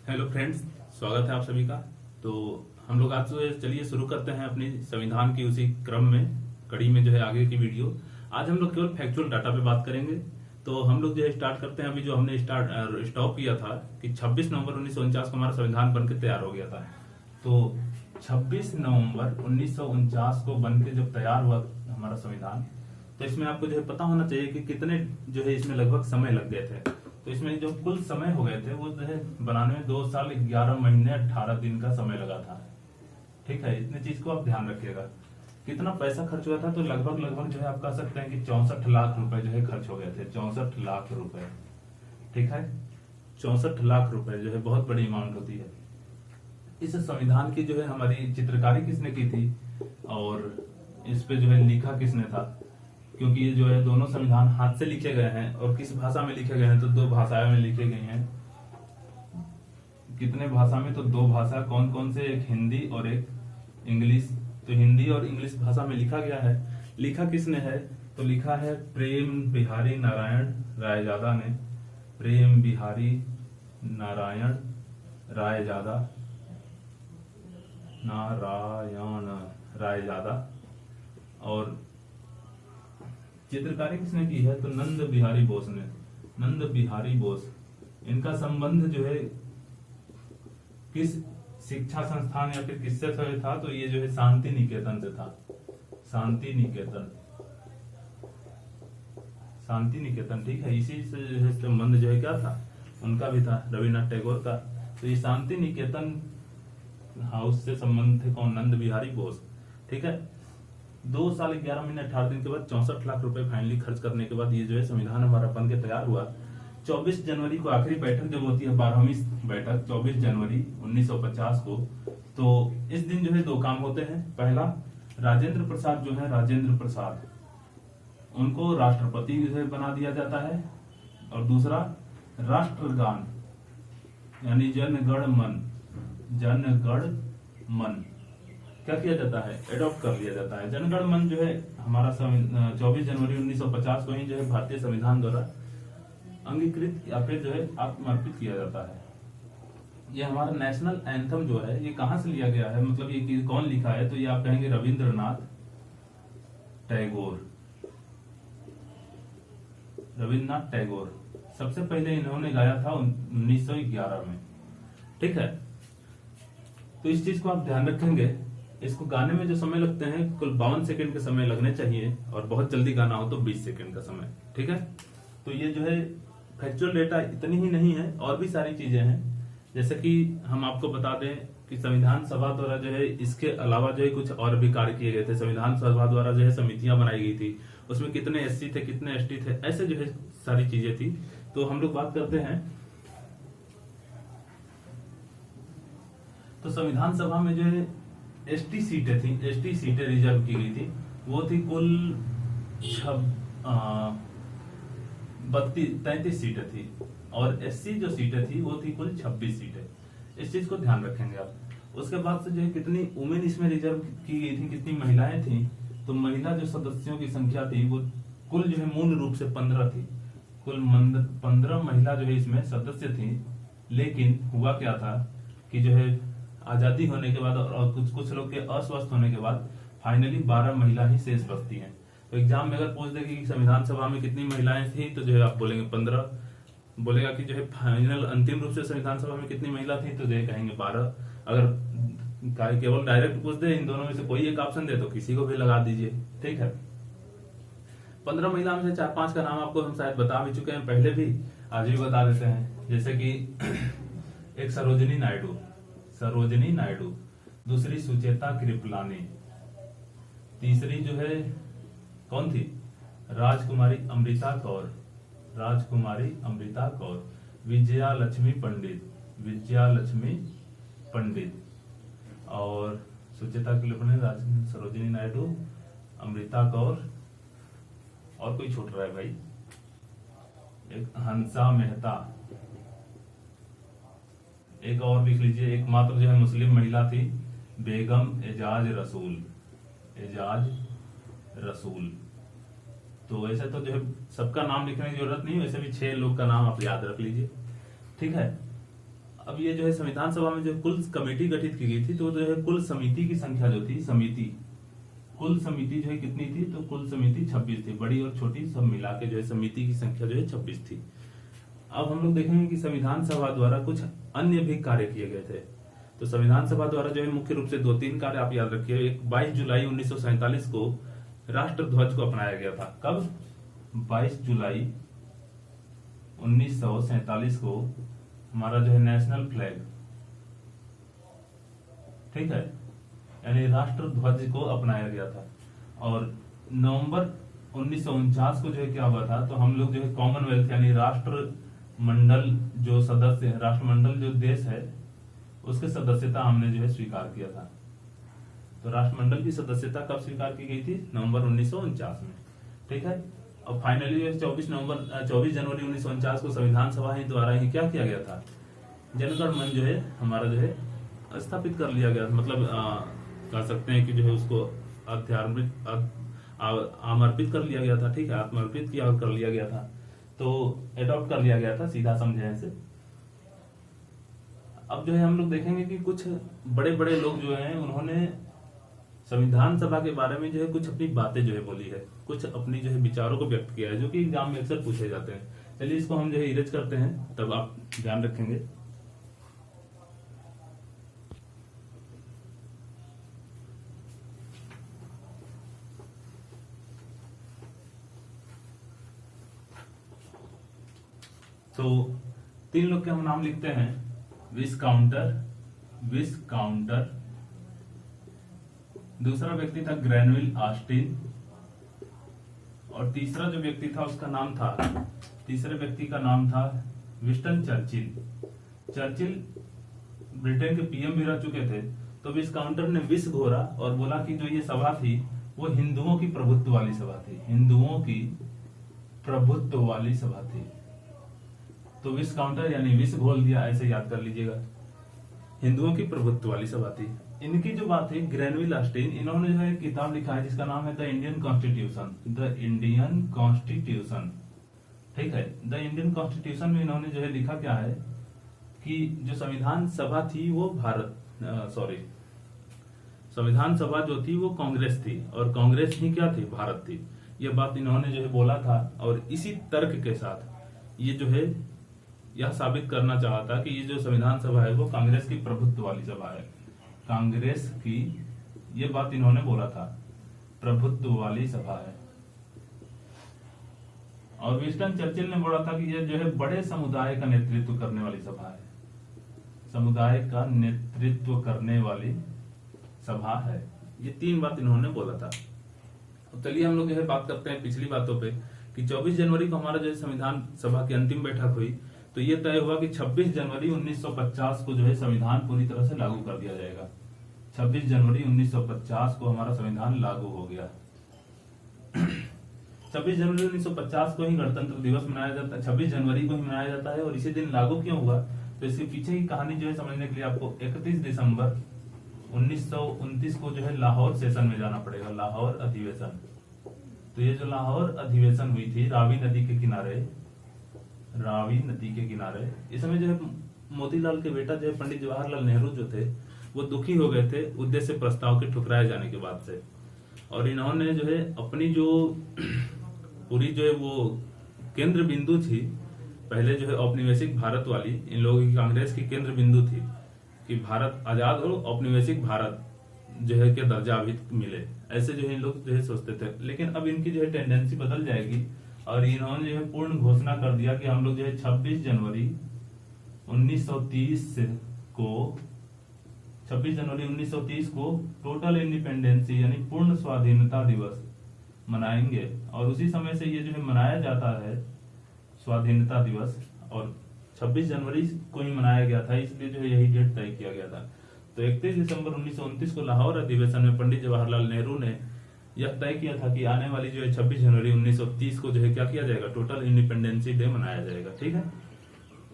Hello friends, स्वागत है आप सभी का। तो हम लोग आज चलिए शुरू करते हैं अपनी संविधान की उसी क्रम में, कड़ी में जो है आगे की वीडियो। आज हम लोग केवल फैक्चुअल डाटा पे बात करेंगे। तो हम लोग जो है स्टार्ट करते हैं। अभी जो हमने स्टॉप किया था कि 26 नवंबर 1949 को हमारा संविधान बनकर तैयार हो गया था। तो 26 नवंबर 1949 को बनके जब तैयार हुआ हमारा संविधान, तो इसमें आपको जो है पता होना चाहिए कि कितने जो है इसमें लगभग समय लग गए थे। तो इसमें जो कुल समय हो गए थे वो जो है बनाने में 2 साल 11 महीने 18 दिन का समय लगा था। ठीक है, इतनी चीज को आप ध्यान रखिएगा। कितना पैसा खर्च हुआ था, तो लगभग जो है आप कह सकते हैं कि 64 लाख रुपए जो है खर्च हो गए थे। 64 लाख रुपए, ठीक है, 64 लाख रुपए जो है बहुत बड़ी अमाउंट होती है। इस संविधान की जो है हमारी चित्रकारी किसने की थी और इस पे जो है लिखा किसने था, क्योंकि ये जो है दोनों संविधान हाथ से लिखे गए हैं। और किस भाषा में लिखे गए हैं, तो 2 भाषाओं में लिखे गए हैं। कितने भाषा में, तो 2 भाषा। कौन कौन से, एक हिंदी और एक इंग्लिश। तो हिंदी और इंग्लिश भाषा में लिखा गया है। लिखा किसने है, तो लिखा है प्रेम बिहारी नारायण रायजादा ने। प्रेम बिहारी नारायण रायजादा, नारायण रायजादा। और चित्रकारी किसने की है, तो नंद बिहारी बोस ने। नंद बिहारी बोस। इनका संबंध जो है किस शिक्षा संस्थान या फिर किससे था, तो ये जो है शांति निकेतन से था। शांति निकेतन, शांति निकेतन, ठीक है। इसी से जो है संबंध जो है क्या था, उनका भी था, रविन्द्रनाथ टैगोर का। तो ये शांति निकेतन हाउस से संबंध थे कौन, नंद बिहारी बोस, ठीक है। 2 साल 11 महीने 18 दिन के बाद 64 लाख रुपए फाइनली खर्च करने के बाद ये जो है संविधान हमारा बन के तैयार हुआ। 24 जनवरी को आखिरी बैठक जब होती है, 12वीं बैठक 24 जनवरी 1950 को, तो इस दिन जो है 2 काम होते हैं। पहला, राजेंद्र प्रसाद जो है, राजेंद्र प्रसाद, उनको राष्ट्रपति जो है बना दिया जाता है। और दूसरा, राष्ट्रगान यानी जनगण मन, जनगण मन क्या किया जाता है, एडॉप्ट कर लिया जाता है। जनगण मन जो है हमारा 24 जनवरी 1950 को ही जो है भारतीय संविधान द्वारा अंगीकृत या फिर जो है आत्मर्पित किया जाता है। ये हमारा नेशनल एंथम जो है ये कहां से लिया गया है, मतलब ये कौन लिखा है, तो ये आप कहेंगे रविंद्रनाथ टैगोर। रविंद्रनाथ टैगोर सबसे पहले इन्होंने गाया था 1911 में, ठीक है। तो इस चीज को आप ध्यान रखेंगे। इसको गाने में जो समय लगते हैं कुल 52 सेकंड के समय लगने चाहिए, और बहुत जल्दी गाना हो तो 20 सेकंड का समय, ठीक है। तो ये जो है फैक्चुअल डेटा इतनी ही नहीं है, और भी सारी चीजें हैं। जैसे कि हम आपको बता दें कि संविधान सभा द्वारा जो है इसके अलावा जो है कुछ और भी कार्य किए गए थे। संविधान सभा द्वारा जो है समितियां बनाई गई थी, उसमें कितने SC थे, कितने ST थे, ऐसे जो है सारी चीजें थी। तो हम लोग बात करते हैं, तो संविधान सभा में जो है ST सीटें थी, ST सीटें रिजर्व की गई थी। वो थी कुल 33 सीटें थी। और SC जो सीटें थी वो थी कुल 26 सीटें। इस चीज को ध्यान रखेंगे आप। उसके बाद से जो है कितनी वुमेन इसमें रिजर्व की गई थी, कितनी महिलाएं थी, तो महिला जो सदस्यों की संख्या थी वो कुल जो है मूल रूप से 15 थी। कुल 15 महिला जो है इसमें सदस्य थी। लेकिन हुआ क्या था कि जो है आजादी होने के बाद और कुछ लोग के अस्वस्थ होने के बाद फाइनली 12 महिला ही शेष बचती हैं। तो एग्जाम में अगर पूछ दे कि संविधान सभा में कितनी महिलाएं थी, तो जो है आप बोलेंगे 15। बोलेगा कि जो है फाइनल अंतिम रूप से संविधान सभा में कितनी महिला थी, तो जो है कहेंगे 12। अगर केवल डायरेक्ट पूछ दे इन दोनों में से कोई एक ऑप्शन दे, तो किसी को भी लगा दीजिए, ठीक है। 15 महिला में से 4-5 का नाम आपको हम शायद बता भी चुके हैं पहले भी, आज भी बता देते हैं। जैसे कि एक सरोजिनी नायडू, सरोजिनी नायडू। दूसरी सुचेता कृपलानी। तीसरी जो है कौन थी, राजकुमारी अमृता कौर, राजकुमारी अमृता कौर। विजया लक्ष्मी पंडित, विजया लक्ष्मी पंडित। और सुचेता कृपलानी, सरोजिनी नायडू, अमृता कौर, और कोई छूट रहा है भाई, एक हंसा मेहता। एक और लिख लीजिए, एकमात्र जो है मुस्लिम महिला थी, बेगम एजाज रसूल, एजाज रसूल। तो वैसे तो जो है सबका नाम लिखने की जरूरत नहीं, वैसे भी 6 लोग का नाम आप याद रख लीजिए, ठीक है। अब ये जो है संविधान सभा में जो कुल कमेटी गठित की गई थी, तो जो है कुल समिति की संख्या जो थी, कुल समिति जो है कितनी थी, तो कुल समिति 26 थी, बड़ी और छोटी सब मिला के जो है समिति की संख्या जो है 26 थी। अब हम लोग देखेंगे कि संविधान सभा द्वारा कुछ अन्य भी कार्य किए गए थे। तो संविधान सभा द्वारा जो है मुख्य रूप से 2-3 कार्य आप याद रखिए। एक 22 जुलाई 1947 को राष्ट्रध्वज को अपनाया गया था। कब? 22 जुलाई 1947 को हमारा जो है नेशनल फ्लैग, ठीक है, यानी राष्ट्रध्वज को अपनाया गया था। और नवंबर 1949 को जो है क्या हुआ था, तो हम लोग जो है कॉमनवेल्थ यानी राष्ट्रमंडल जो सदस्य है, राष्ट्रमंडल जो देश है उसके सदस्यता हमने जो है स्वीकार किया था। तो राष्ट्रमंडल की सदस्यता कब स्वीकार की गई थी? नवंबर 1949 में, ठीक है। और फाइनली 24 जनवरी 1949 को संविधान सभा ही द्वारा ही क्या किया गया था, जनगण मन जो है हमारा जो है स्थापित कर लिया गया। मतलब कह सकते हैं कि जो है उसको आमर्पित कर लिया गया था, ठीक है, आत्मर्पित किया कर लिया गया था, तो एडॉप्ट कर लिया गया था, सीधा समझे ऐसे। अब जो है हम लोग देखेंगे कि कुछ बड़े बड़े लोग जो हैं उन्होंने संविधान सभा के बारे में जो है कुछ अपनी बातें जो है बोली है, कुछ अपनी जो है विचारों को व्यक्त किया है, जो कि एग्जाम में अक्सर पूछे जाते हैं। चलिए इसको हम जो है इरेज करते हैं, तब आप ध्यान रखेंगे। तो 3 लोग के हम नाम लिखते हैं, विस्काउंटर, दूसरा व्यक्ति था ग्रैनविल ऑस्टिन, और तीसरा जो व्यक्ति था उसका नाम था, तीसरे व्यक्ति का नाम था विंस्टन चर्चिल ब्रिटेन के पीएम भी रह चुके थे। तो विस्काउंटर ने विष घोरा और बोला कि जो ये सभा थी वो हिंदुओं की प्रभुत्व वाली सभा थी, हिंदुओं की प्रभुत्व वाली सभा थी। तो विस्काउंटर यानी विष घोल दिया, ऐसे याद कर लीजिएगा, हिंदुओं की प्रभुत्व वाली सभा थी। इनकी जो बात है ग्रैनविल ऑस्टिन, इन्होंने जो है किताब लिखा है जिसका नाम है द इंडियन कॉन्स्टिट्यूशन, ठीक है। द इंडियन कॉन्स्टिट्यूशन में इन्होंने जो है लिखा क्या है कि जो संविधान सभा थी वो संविधान सभा जो थी वो कांग्रेस थी, और कांग्रेस ही क्या थी, भारत थी। ये बात इन्होंने जो है बोला था, और इसी तर्क के साथ ये जो है यह साबित करना चाहा था कि ये जो संविधान सभा है वो कांग्रेस की प्रभुत्व वाली सभा है, कांग्रेस की, ये बात इन्होंने बोला था, प्रभुत्व वाली सभा है। और विंस्टन चर्चिल ने बोला था कि ये जो है बड़े समुदाय का नेतृत्व करने वाली सभा है, समुदाय का नेतृत्व करने वाली सभा है। ये 3 बात इन्होंने बोला था। तो चलिए हम लोग जो है बात करते हैं पिछली बातों पे कि 24 जनवरी को हमारा जो है संविधान सभा की अंतिम बैठक हुई, तो ये तय हुआ कि 26 जनवरी 1950 को जो है संविधान पूरी तरह से लागू कर दिया जाएगा। 26 जनवरी 1950 को हमारा संविधान लागू हो गया। 26 जनवरी 1950 को ही गणतंत्र दिवस मनाया जाता है, 26 जनवरी को ही मनाया जाता है। और इसी दिन लागू क्यों हुआ, तो इसके पीछे की कहानी जो है समझने के लिए आपको 31 दिसंबर 1929 को जो है लाहौर सेशन में जाना पड़ेगा, लाहौर अधिवेशन। तो ये जो लाहौर अधिवेशन हुई थी रावी नदी के किनारे, इस समय जो है मोतीलाल के बेटा जो है पंडित जवाहरलाल नेहरू जो थे वो दुखी हो गए थे उद्देश्य प्रस्ताव के ठुकराए जाने के बाद से। और इन्होंने जो है अपनी जो पूरी जो है वो केंद्र बिंदु थी, पहले जो है औपनिवेशिक भारत वाली, इन लोगों की कांग्रेस की केंद्र बिंदु थी कि भारत आजाद हो, औपनिवेशिक भारत जो है के दर्जा भी मिले, ऐसे जो है इन लोग जो है सोचते थे। लेकिन अब इनकी जो है टेंडेंसी बदल जाएगी और इन्होंने जो है पूर्ण घोषणा कर दिया कि हम लोग जो है 26 जनवरी 1930 को टोटल इंडिपेंडेंसी यानी पूर्ण स्वाधीनता दिवस मनाएंगे। और उसी समय से ये जो है मनाया जाता है स्वाधीनता दिवस, और 26 जनवरी को ही मनाया गया था, इसलिए जो है यही डेट तय किया गया था। तो 31 दिसंबर 1929 को लाहौर अधिवेशन में पंडित जवाहरलाल नेहरू ने यह तय किया था कि आने वाली जो है 26 जनवरी 1930 को जो है क्या किया जाएगा, टोटल इंडिपेंडेंसी डे मनाया जाएगा, ठीक है।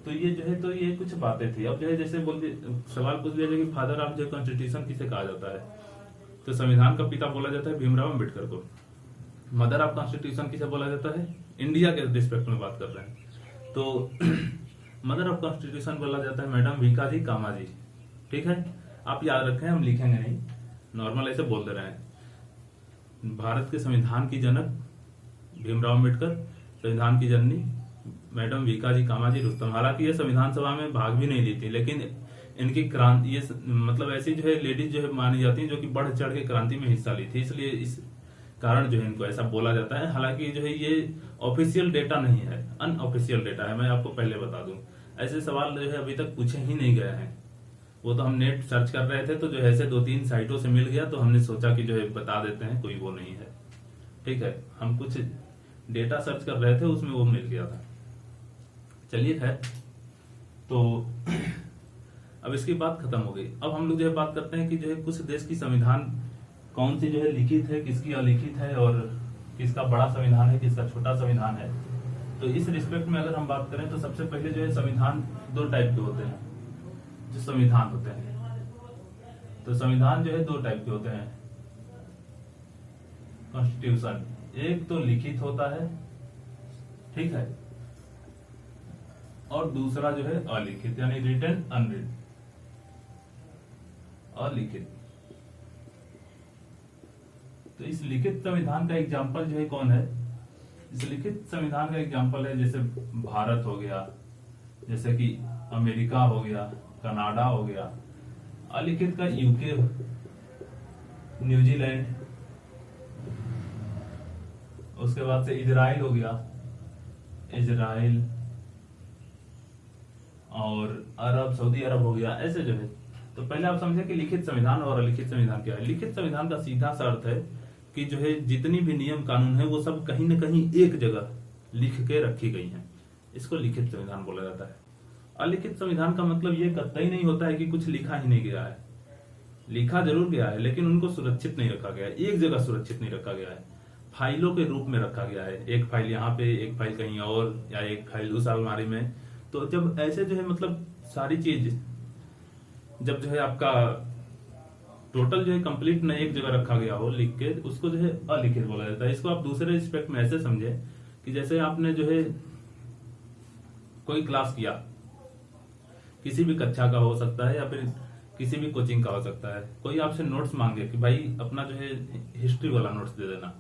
तो ये जो है, तो ये कुछ बातें थी। अब जो है जैसे सवाल पूछ लिया जाए कि फादर ऑफ जो कॉन्स्टिट्यूशन किसे कहा जाता है, तो संविधान का पिता बोला जाता है भीमराव अम्बेडकर को। मदर ऑफ कॉन्स्टिट्यूशन किसे बोला जाता है, इंडिया के रिस्पेक्ट में बात कर रहे हैं, तो मदर ऑफ कॉन्स्टिट्यूशन बोला जाता है मैडम भीकाजी कामाजी। ठीक है, आप याद रखें, हम लिखेंगे नहीं, नॉर्मल ऐसे बोल दे रहे हैं। भारत के संविधान की जनक भीमराव अम्बेडकर, संविधान की जननी मैडम भीकाजी कामाजी रुस्तम। हालांकि ये संविधान सभा में भाग भी नहीं ली थी, लेकिन इनकी क्रांति, ये मतलब ऐसी जो है लेडीज जो है मानी जाती है जो कि बढ़ चढ़ के क्रांति में हिस्सा ली थी, इसलिए इस कारण जो है इनको ऐसा बोला जाता है। हालांकि जो है ये ऑफिशियल डेटा नहीं है, अनऑफिशियल डेटा है, मैं आपको पहले बता दूं। ऐसे सवाल जो है अभी तक पूछे ही नहीं गए हैं। वो तो हम नेट सर्च कर रहे थे, तो जो है ऐसे 2-3 साइटों से मिल गया, तो हमने सोचा कि जो है बता देते हैं, कोई वो नहीं है। ठीक है, हम कुछ डेटा सर्च कर रहे थे, उसमें वो मिल गया था। चलिए खैर, तो अब इसकी बात खत्म हो गई। अब हम लोग जो है बात करते हैं कि जो है कुछ देश की संविधान कौन सी जो है लिखित है, किसकी अलिखित है, और किसका बड़ा संविधान है, किसका छोटा संविधान है। तो इस रिस्पेक्ट में अगर हम बात करें तो सबसे पहले जो है संविधान 2 टाइप के होते हैं, जो संविधान होते हैं। तो संविधान जो है 2 टाइप के होते हैं कॉन्स्टिट्यूशन। एक तो लिखित होता है, ठीक है, और दूसरा जो है अलिखित, यानी रिटन अनरिटन, अलिखित। तो इस लिखित संविधान का एग्जाम्पल जो है कौन है? इस लिखित संविधान का एग्जाम्पल है जैसे भारत हो गया, जैसे कि अमेरिका हो गया, कनाडा हो गया। अलिखित का यूके, न्यूजीलैंड, उसके बाद से इजराइल हो गया, इजराइल, और अरब, सऊदी अरब हो गया, ऐसे जो है। तो पहले आप समझे कि लिखित संविधान और अलिखित संविधान क्या है। लिखित संविधान का सीधा सा अर्थ है कि जो है जितनी भी नियम कानून है वो सब कहीं न कहीं एक जगह लिख के रखी गई हैं, इसको लिखित संविधान बोला जाता है। अलिखित संविधान का मतलब ये कतई नहीं होता है कि कुछ लिखा ही नहीं गया है। लिखा जरूर गया है, लेकिन उनको सुरक्षित नहीं रखा गया है, एक जगह सुरक्षित नहीं रखा गया है, फाइलों के रूप में रखा गया है। एक फाइल यहाँ पे, एक फाइल कहीं और, या एक फाइल उस अलमारी में। तो जब ऐसे जो है मतलब सारी चीज जब जो है आपका टोटल जो है कंप्लीट न एक जगह रखा गया हो लिख के, उसको जो है अलिखित बोला जाता है। इसको आप दूसरे रिस्पेक्ट में ऐसे समझे कि जैसे आपने जो है कोई क्लास किया, किसी भी कक्षा का हो सकता है या फिर किसी भी कोचिंग का हो सकता है। कोई आपसे नोट्स मांगे कि भाई अपना जो है हिस्ट्री वाला नोट्स दे देना,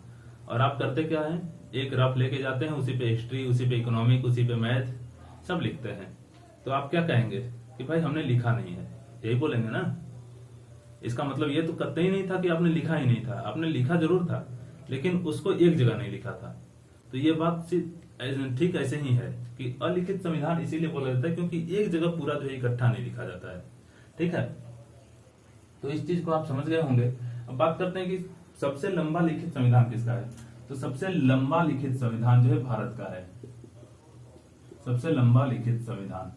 और आप करते क्या है, एक रफ लेके जाते हैं, उसी पे हिस्ट्री, उसी पे इकोनॉमिक, उसी पे मैथ सब लिखते हैं। तो आप क्या कहेंगे कि भाई हमने लिखा नहीं है, यही बोलेंगे ना। इसका मतलब ये तो कतई नहीं था कि आपने लिखा ही नहीं था, आपने लिखा जरूर था, लेकिन उसको एक जगह नहीं लिखा था। तो ये बात ठीक ऐसे ही है कि अलिखित संविधान इसीलिए बोला जाता है क्योंकि एक जगह पूरा जो है इकट्ठा नहीं लिखा जाता है। ठीक है, तो इस चीज को आप समझ गए होंगे। अब बात करते हैं कि सबसे लंबा लिखित संविधान किसका है। तो सबसे लंबा लिखित संविधान जो है भारत का है, सबसे लंबा लिखित संविधान।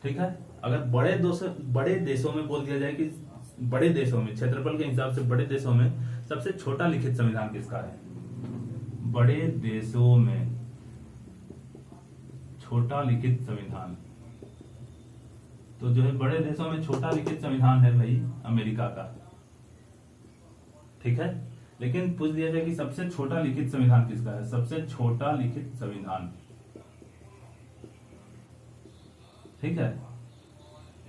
ठीक है, अगर बड़े देशों में बोल दिया जाए कि बड़े देशों में क्षेत्रफल के हिसाब से बड़े देशों में सबसे छोटा लिखित संविधान किसका है। बड़े देशों में छोटा लिखित संविधान, तो जो है बड़े देशों में छोटा लिखित संविधान है भाई अमेरिका का। ठीक है, लेकिन पूछ दिया जाए कि सबसे छोटा लिखित संविधान किसका है। सबसे छोटा लिखित संविधान, ठीक है,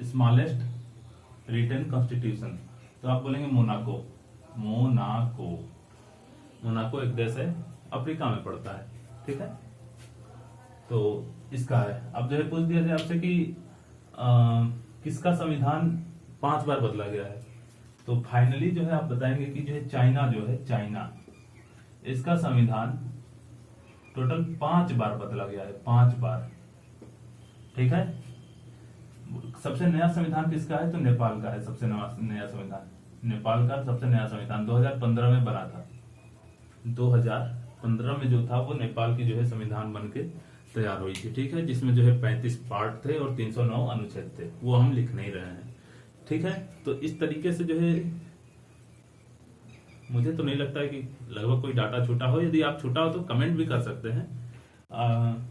स्मॉलेस्ट रिटन कॉन्स्टिट्यूशन, तो आप बोलेंगे मोनाको। मोनाको, मोनाको एक देश है, अफ्रीका में पड़ता है। ठीक है, तो इसका है। अब जो है पूछ दिया जाए आपसे कि किसका संविधान 5 बार बदला गया है, तो फाइनली जो है आप बताएंगे कि जो है चाइना, जो है चाइना, इसका संविधान टोटल 5 बार बदला गया है, 5 बार। ठीक है, सबसे नया संविधान किसका है, तो नेपाल का है सबसे नया संविधान। नेपाल का सबसे नया संविधान 2015 में बना था। 2015 में जो था वो नेपाल की जो है संविधान बन के तैयार हुई थी। ठीक है, जिसमें जो है 35 पार्ट थे और 309 अनुच्छेद थे, वो हम लिख नहीं रहे हैं। ठीक है, तो इस तरीके से जो है मुझे तो नहीं लगता है कि लगभग कोई डाटा छूटा हो। यदि आप छूटा हो तो कमेंट भी कर सकते हैं।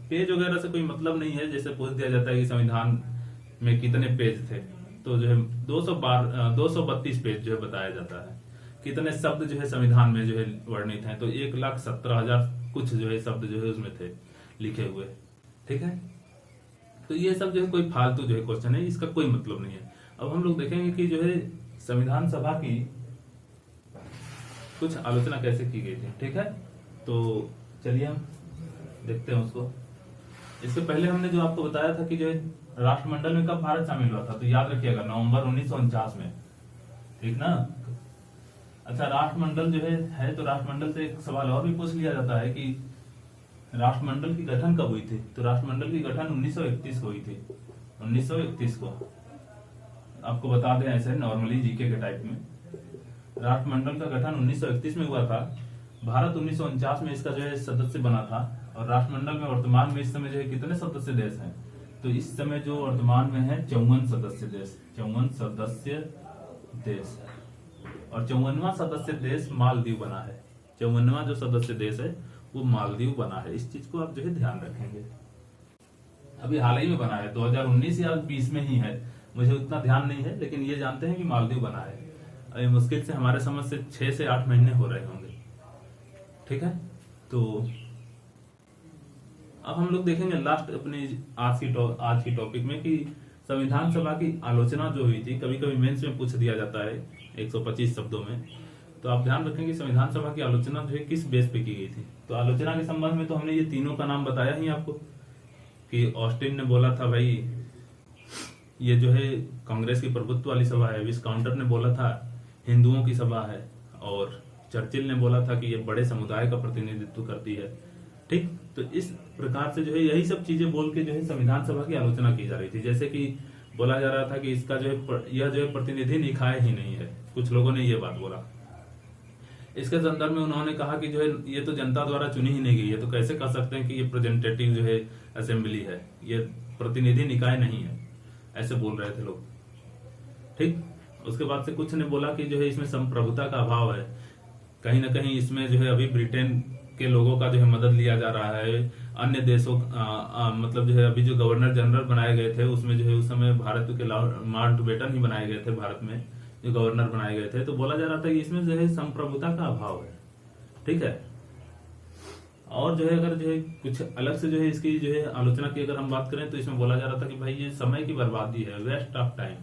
पेज वगैरह से कोई मतलब नहीं है। जैसे पूछ दिया जाता है कि संविधान में कितने पेज थे, तो जो है 232 पेज जो है बताया जाता है। कितने शब्द जो है संविधान में जो है वर्णित हैं, तो 1,17,000 कुछ जो है शब्द जो है उसमें थे लिखे हुए। ठीक है, तो ये सब जो है कोई फालतू जो है क्वेश्चन है, इसका कोई मतलब नहीं है। अब हम लोग देखेंगे कि जो है संविधान सभा की कुछ आलोचना कैसे की गई थी, ठीक है। तो चलिए हम देखते हैं उसको। इससे पहले हमने जो आपको बताया था कि जो है राष्ट्रमंडल में कब भारत शामिल हुआ था, तो याद रखिएगा नवंबर 1949 में, ठीक ना। अच्छा, राष्ट्रमंडल जो है तो राष्ट्रमंडल से एक सवाल और भी पूछ लिया जाता है कि राष्ट्रमंडल की गठन कब हुई थी, तो राष्ट्रमंडल की गठन 1931 को हुई थी। 1931 को आपको बता दें ऐसे नॉर्मली जीके के टाइप में, राष्ट्रमंडल का गठन 1931 में हुआ था। भारत 1949 में इसका जो है सदस्य बना था। और राष्ट्रमंडल में वर्तमान में इस समय जो है कितने सदस्य देश हैं, तो इस समय जो वर्तमान में है 54 सदस्य देश, 54 सदस्य देश। और 54वां सदस्य देश मालदीव बना है। 54वां जो सदस्य देश है वो मालदीव बना है। इस चीज को आप जो है ध्यान रखेंगे। अभी हाल ही में बना है, 2019 या 20 में ही है, मुझे उतना ध्यान नहीं है, लेकिन ये जानते हैं कि मालदीव बना है। अभी मुश्किल से हमारे समझ से 6 से 8 महीने हो रहे होंगे, ठीक है। तो अब हम लोग देखेंगे लास्ट अपनी आज की टॉपिक में कि संविधान सभा की आलोचना जो हुई थी, कभी कभी मेंस में पूछ दिया जाता है 125 शब्दों में। तो आप ध्यान रखें कि संविधान सभा की आलोचना जो है किस बेस पे की गई थी। तो आलोचना के संबंध में तो हमने ये तीनों का नाम बताया ही आपको कि ऑस्टिन ने बोला था भाई ये जो है कांग्रेस की प्रभुत्व वाली सभा है, विस्काउंटर ने बोला था हिंदुओं की सभा है, और चर्चिल ने बोला था कि ये बड़े समुदाय का प्रतिनिधित्व करती है, ठीक। तो इस प्रकार से जो है यही सब चीजें बोल के जो है संविधान सभा की आलोचना की जा रही थी। जैसे कि बोला जा रहा था कि इसका जो है यह जो है प्रतिनिधि निकाय ही नहीं है, कुछ लोगों ने ये बात बोला। इसके संदर्भ में उन्होंने कहा कि जो है ये तो जनता द्वारा चुनी ही नहीं गई है, तो कैसे कह सकते हैं कि ये प्रेजेंटेटिव जो है असेंबली है, ये प्रतिनिधि निकाय नहीं है, ऐसे बोल रहे थे लोग, ठीक। उसके बाद से कुछ ने बोला कि जो है इसमें संप्रभुता का अभाव है, कहीं ना कहीं इसमें जो है अभी ब्रिटेन के लोगों का जो है मदद लिया जा रहा है। अन्य देशों मतलब जो है अभी जो गवर्नर जनरल बनाए गए थे उसमें जो है उस समय भारत के माउंटबेटन ही बनाए गए थे, भारत में जो गवर्नर बनाए गए थे। तो बोला जा रहा था कि इसमें जो है संप्रभुता का अभाव है, ठीक है। और जो है अगर जो है कुछ अलग से जो है इसकी जो है आलोचना की अगर हम बात करें तो इसमें बोला जा रहा था कि भाई ये समय की बर्बादी है, वेस्ट ऑफ टाइम,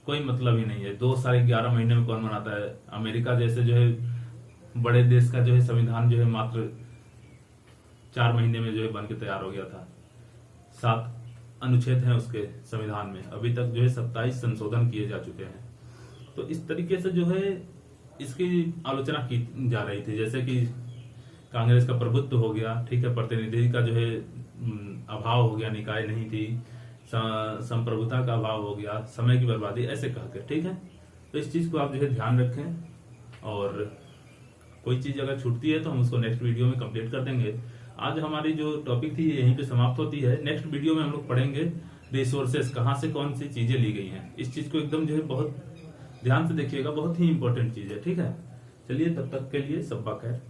कोई मतलब ही नहीं है। 2 साल 11 महीने में कौन बनाता है। अमेरिका जैसे जो है बड़े देश का जो है संविधान जो है मात्र 4 महीने में जो है बन के तैयार हो गया था। 7 अनुच्छेद हैं उसके संविधान में, अभी तक जो है 27 संशोधन किए जा चुके हैं। तो इस तरीके से जो है इसकी आलोचना की जा रही थी, जैसे कि कांग्रेस का प्रभुत्व हो गया, ठीक है, प्रतिनिधि का जो है अभाव हो गया, निकाय नहीं थी, संप्रभुता का अभाव हो गया, समय की बर्बादी, ऐसे कहकर, ठीक है। तो इस चीज को आप जो है ध्यान रखें, और कोई चीज अगर छूटती है तो हम उसको नेक्स्ट वीडियो में कंप्लीट कर देंगे। आज हमारी जो टॉपिक थी यहीं पे समाप्त होती है। नेक्स्ट वीडियो में हम लोग पढ़ेंगे रिसोर्सेस, कहाँ से कौन सी चीजें ली गई हैं। इस चीज को एकदम जो है बहुत ध्यान से देखिएगा, बहुत ही इंपॉर्टेंट चीज है, ठीक है। चलिए तब तक के लिए सब खैर।